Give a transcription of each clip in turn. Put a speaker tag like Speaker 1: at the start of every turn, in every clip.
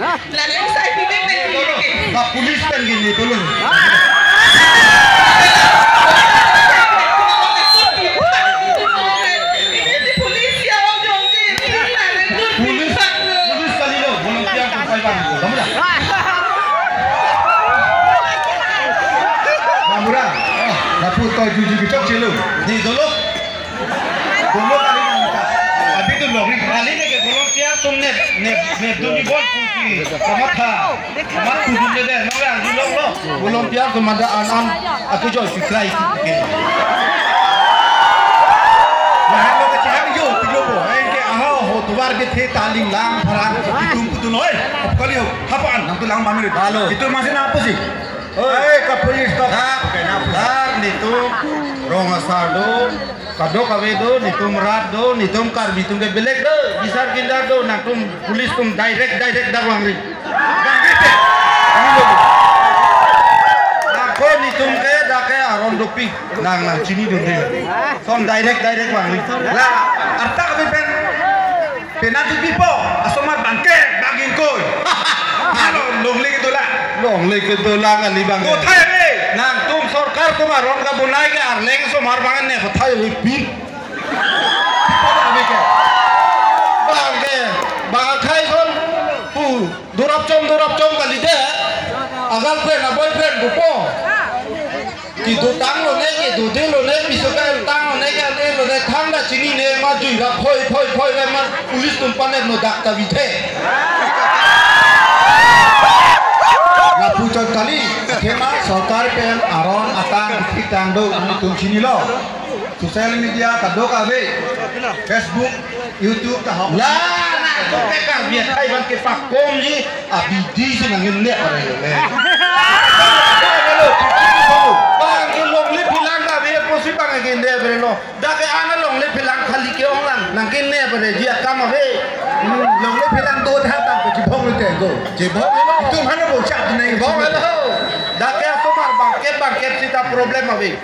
Speaker 1: Lah yang saya pilih begini.
Speaker 2: Pak polis kan gini tolong.
Speaker 1: Ini di polisi ya Om Jongki.
Speaker 2: Polis kali lo, volunteer sampai bang. Kamu dah. Namura, dapur kau juji kecok cilo. Di dulu kali nanti. Abi tu lori kali ni ke volunteer tuh net dulu bol kunci. Kamat kudu ni deh, namura dulu lo. Volunteer tu mana anan, aku jual fikrai itu. Nah, lo kecil yo, tiga bo. Engke ahau, tuar ke the taling lang, perang itu noy. Kali yo, apaan? Nanti lang pamir. Itu masih apa sih? Kapolis kau. Itu rongasado, kado kawedo, itu merado, itu karbitum ke belek do, bisar kindar do, nakum polis tum direct dah wangri. Nakon itu ke dah ke aron dopi, nang cini dopi. Son direct wangri. Lah, arta kami penati pipo, asomar bangke baging koi. Halo, longlek itu lah kan di bangke. Nang tum sorkar tum aron ka bunai ke arleng so mar bangan ne khathai hipin bangke bagai son durap com kali de agal friend boyfriend bupo ki do tang lo ne ki do de lo ne bisoka tang lo ne ka de lo ne thang da chini ne ma jui ra phoi le ma pulis tum panet no dak ta bithe Lapu kali, kema sarkar pen aron atang kitang do tum sini lo. Sosial media kado kabe, Facebook, YouTube kah. Lah, nak tu kekar biar kai ban ke pakom ni, abidi sih nangin le pada le. Bang ke long le bilang dah biar posisi bang ke le berlo. Dah ke anak long le bilang kali ke orang, nangin le pada dia kam abe. Long le bilang tu dah tak cipong le tenggo. Cipong itu mana bocah ni bang lo. Dah ke asomar bangket kita problem abe.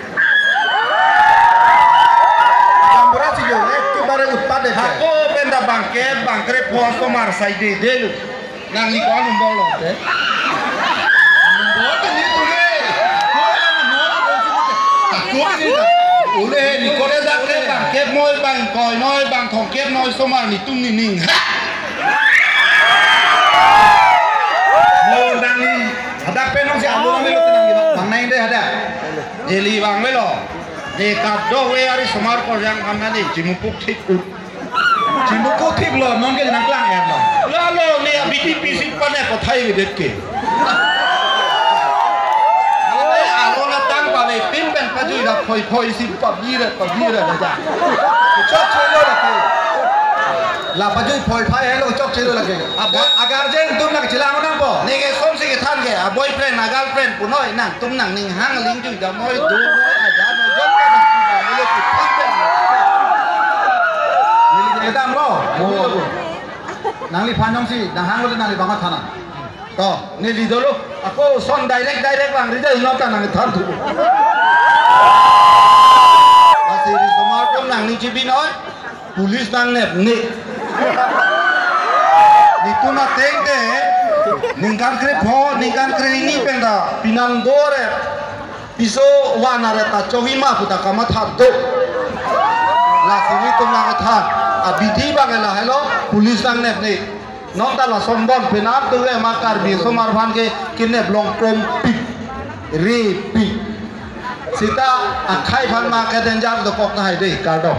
Speaker 2: Gambarasi yo, itu baru utpade. Aku benda bangkret puas asomar side delu. Nang ni kau nombolo. Nombolo ni tu le. Ule ni kau le dah ke bangket moi bang koi noi bang thongket noi somar ni tum ni ning. Mau nang ni ada penong si alu nang lo tenang gitu. Bang nang deh ada. Jeli bang melo. Di kado we hari semar ko yang mana ni cimupuk tip lo nong ke nang lang er lo. Lalu ni abiti pisik pane ko thai we dekke. Pin pen paju dah poi si pabira dah jah. Cok celo lagi. Lah paju poi hello cok celo lagi. Agar jeng tum nak cilang nang po. Ni ke som si ke than ke boyfriend na girlfriend punoi nang tum nang ning hang ling ju da moi du moi aja no jok ka ni le ki pin. Ni dam lo. Nang li phanong si nang hang lo nang li bangat thana. Toh, ni lido lo. Aku son direct bang lido ino kan nang than tu. Asiri semar jom nang ni cibi noi. Polis nang nep ni. Itu na teng de. Ningkan kre ini penda pinang dore. Piso wana reta cohima puta kamat hado. Lah sini tu nang than. Abidi bang lah hello. Polis nang nep ni. Nonton lah sombong penat tu le makar bi somar bhan ke kine blong kom pip repi sita akhai bhan ma ke denjar do kok na hai dei kar do